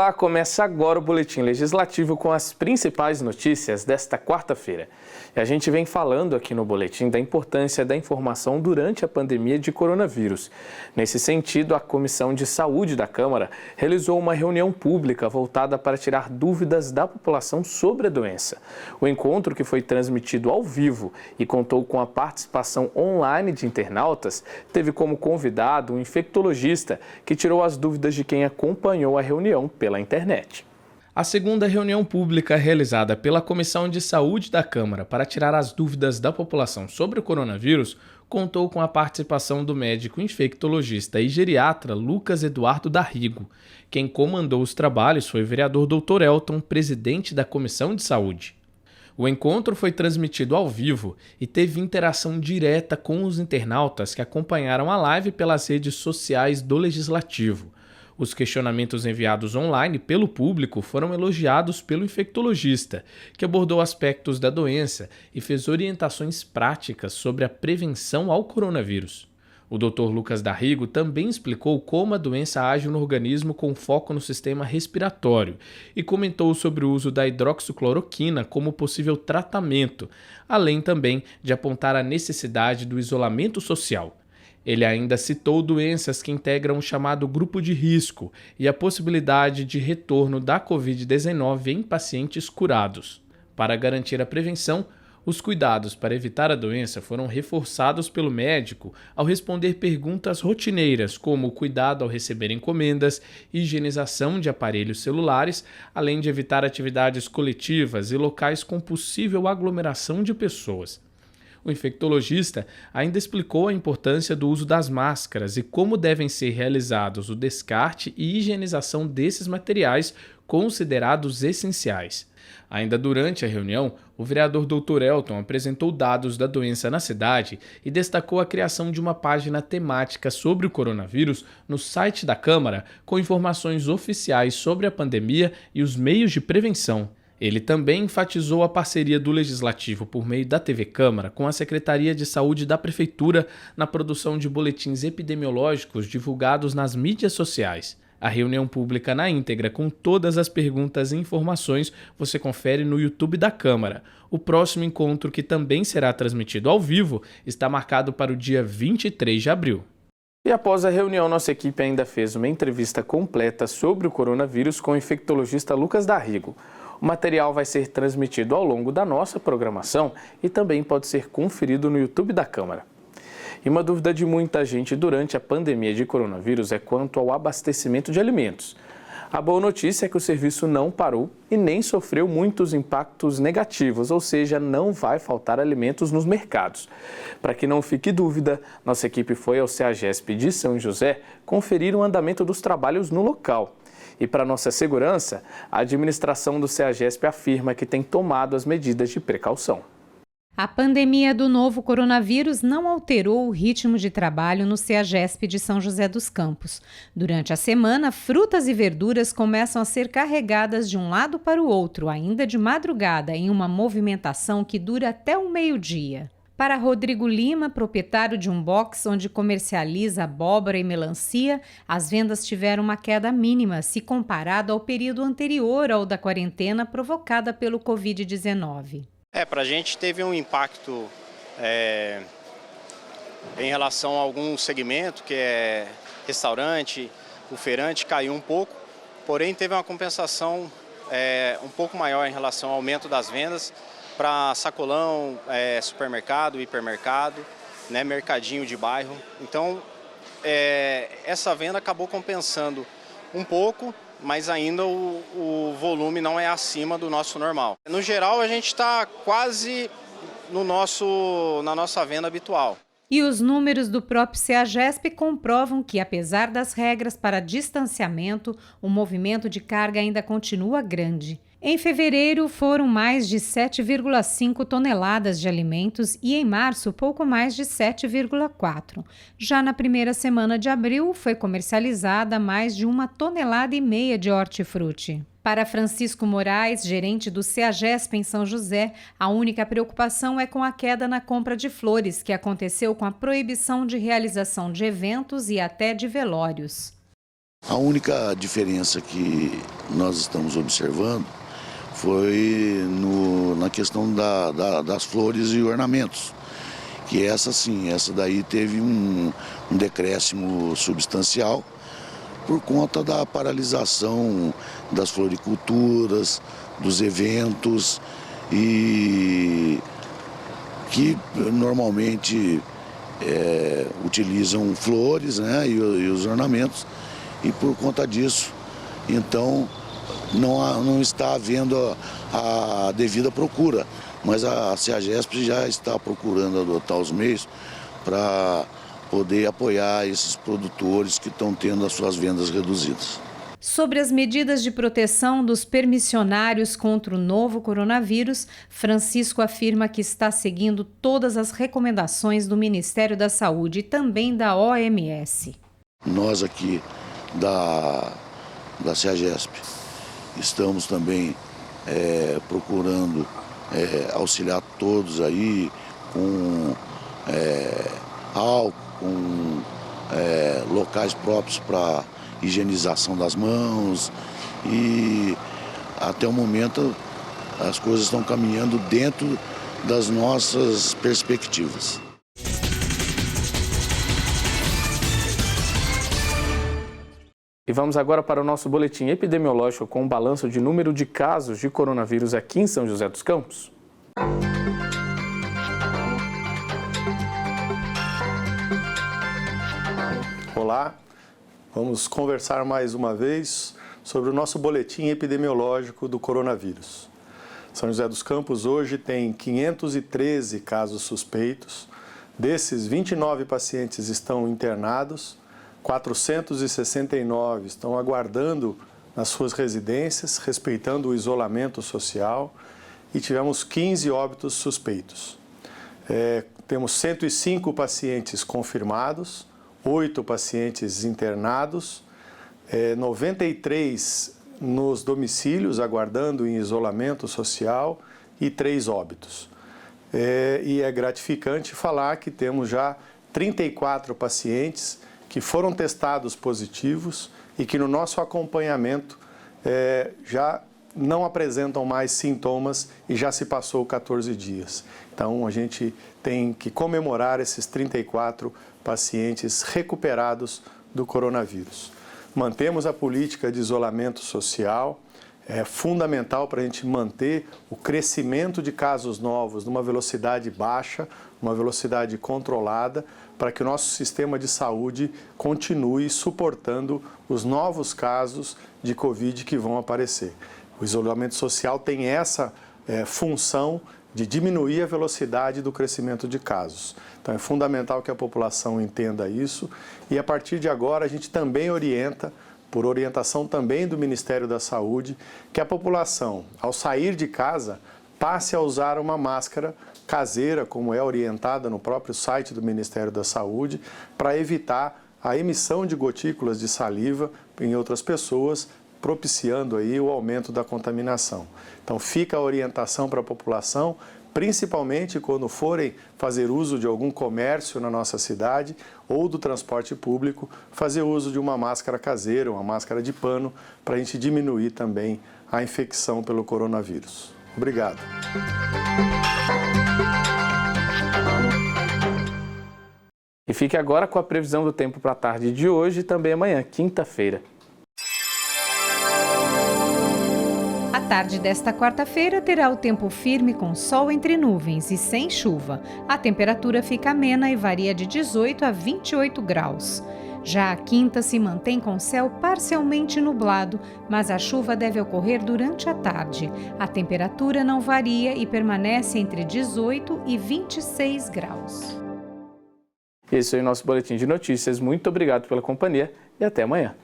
Olá, começa agora o Boletim Legislativo com as principais notícias desta quarta-feira. E a gente vem falando aqui no Boletim da importância da informação durante a pandemia de coronavírus. Nesse sentido, a Comissão de Saúde da Câmara realizou uma reunião pública voltada para tirar dúvidas da população sobre a doença. O encontro, que foi transmitido ao vivo e contou com a participação online de internautas, teve como convidado um infectologista que tirou as dúvidas de quem acompanhou a reunião pela internet. A segunda reunião pública realizada pela Comissão de Saúde da Câmara para tirar as dúvidas da população sobre o coronavírus contou com a participação do médico infectologista e geriatra Lucas Eduardo Darrigo. Quem comandou os trabalhos foi o vereador Dr. Elton, presidente da Comissão de Saúde. O encontro foi transmitido ao vivo e teve interação direta com os internautas que acompanharam a live pelas redes sociais do Legislativo. Os questionamentos enviados online pelo público foram elogiados pelo infectologista, que abordou aspectos da doença e fez orientações práticas sobre a prevenção ao coronavírus. O Dr. Lucas Darrigo também explicou como a doença age no organismo com foco no sistema respiratório e comentou sobre o uso da hidroxicloroquina como possível tratamento, além também de apontar a necessidade do isolamento social. Ele ainda citou doenças que integram o chamado grupo de risco e a possibilidade de retorno da Covid-19 em pacientes curados. Para garantir a prevenção, os cuidados para evitar a doença foram reforçados pelo médico ao responder perguntas rotineiras, como o cuidado ao receber encomendas, higienização de aparelhos celulares, além de evitar atividades coletivas e locais com possível aglomeração de pessoas. O infectologista ainda explicou a importância do uso das máscaras e como devem ser realizados o descarte e higienização desses materiais considerados essenciais. Ainda durante a reunião, o vereador Dr. Elton apresentou dados da doença na cidade e destacou a criação de uma página temática sobre o coronavírus no site da Câmara, com informações oficiais sobre a pandemia e os meios de prevenção. Ele também enfatizou a parceria do Legislativo por meio da TV Câmara com a Secretaria de Saúde da Prefeitura na produção de boletins epidemiológicos divulgados nas mídias sociais. A reunião pública na íntegra com todas as perguntas e informações você confere no YouTube da Câmara. O próximo encontro, que também será transmitido ao vivo, está marcado para o dia 23 de abril. E após a reunião, nossa equipe ainda fez uma entrevista completa sobre o coronavírus com o infectologista Lucas Darrigo. O material vai ser transmitido ao longo da nossa programação e também pode ser conferido no YouTube da Câmara. E uma dúvida de muita gente durante a pandemia de coronavírus é quanto ao abastecimento de alimentos. A boa notícia é que o serviço não parou e nem sofreu muitos impactos negativos, ou seja, não vai faltar alimentos nos mercados. Para que não fique dúvida, nossa equipe foi ao CEAGESP de São José conferir o andamento dos trabalhos no local. E para nossa segurança, a administração do CEAGESP afirma que tem tomado as medidas de precaução. A pandemia do novo coronavírus não alterou o ritmo de trabalho no CEAGESP de São José dos Campos. Durante a semana, frutas e verduras começam a ser carregadas de um lado para o outro, ainda de madrugada, em uma movimentação que dura até o meio-dia. Para Rodrigo Lima, proprietário de um box onde comercializa abóbora e melancia, as vendas tiveram uma queda mínima se comparado ao período anterior ao da quarentena provocada pelo Covid-19. Para a gente teve um impacto em relação a algum segmento, que é restaurante, o feirante caiu um pouco, porém teve uma compensação um pouco maior em relação ao aumento das vendas para sacolão, supermercado, hipermercado, mercadinho de bairro. Então, essa venda acabou compensando um pouco, mas ainda o volume não é acima do nosso normal. No geral, a gente está quase na nossa venda habitual. E os números do próprio CEAGESP comprovam que, apesar das regras para distanciamento, o movimento de carga ainda continua grande. Em fevereiro, foram mais de 7,5 toneladas de alimentos e, em março, pouco mais de 7,4. Já na primeira semana de abril, foi comercializada mais de 1,5 toneladas de hortifruti. Para Francisco Moraes, gerente do CEAGESP em São José, a única preocupação é com a queda na compra de flores, que aconteceu com a proibição de realização de eventos e até de velórios. A única diferença que nós estamos observando foi na questão das flores e ornamentos, que essa daí teve um decréscimo substancial por conta da paralisação das floriculturas, dos eventos, e que normalmente utilizam flores, né, e os ornamentos, e por conta disso, então, não está havendo a devida procura, mas a CEAGESP já está procurando adotar os meios para poder apoiar esses produtores que estão tendo as suas vendas reduzidas. Sobre as medidas de proteção dos permissionários contra o novo coronavírus, Francisco afirma que está seguindo todas as recomendações do Ministério da Saúde e também da OMS. Nós aqui da CEAGESP estamos também procurando auxiliar todos aí com álcool, com locais próprios para higienização das mãos, e até o momento as coisas estão caminhando dentro das nossas perspectivas. E vamos agora para o nosso boletim epidemiológico com um balanço de número de casos de coronavírus aqui em São José dos Campos. Olá, vamos conversar mais uma vez sobre o nosso boletim epidemiológico do coronavírus. São José dos Campos hoje tem 513 casos suspeitos, desses 29 pacientes estão internados, 469 estão aguardando nas suas residências, respeitando o isolamento social, e tivemos 15 óbitos suspeitos. Temos 105 pacientes confirmados, 8 pacientes internados, 93 nos domicílios aguardando em isolamento social e 3 óbitos. E é gratificante falar que temos já 34 pacientes que foram testados positivos e que no nosso acompanhamento já não apresentam mais sintomas e já se passou 14 dias. Então a gente tem que comemorar esses 34 pacientes recuperados do coronavírus. Mantemos a política de isolamento social, é fundamental para a gente manter o crescimento de casos novos numa velocidade baixa, uma velocidade controlada, para que o nosso sistema de saúde continue suportando os novos casos de Covid que vão aparecer. O isolamento social tem essa função de diminuir a velocidade do crescimento de casos. Então é fundamental que a população entenda isso, e a partir de agora a gente também orienta, por orientação também do Ministério da Saúde, que a população, ao sair de casa, passe a usar uma máscara caseira, como é orientada no próprio site do Ministério da Saúde, para evitar a emissão de gotículas de saliva em outras pessoas, propiciando aí o aumento da contaminação. Então fica a orientação para a população, principalmente quando forem fazer uso de algum comércio na nossa cidade ou do transporte público, fazer uso de uma máscara caseira, uma máscara de pano, para a gente diminuir também a infecção pelo coronavírus. Obrigado. E fique agora com a previsão do tempo para a tarde de hoje e também amanhã, quinta-feira. A tarde desta quarta-feira terá o tempo firme com sol entre nuvens e sem chuva. A temperatura fica amena e varia de 18 a 28 graus. Já a quinta se mantém com céu parcialmente nublado, mas a chuva deve ocorrer durante a tarde. A temperatura não varia e permanece entre 18 e 26 graus. Esse foi o nosso boletim de notícias. Muito obrigado pela companhia e até amanhã.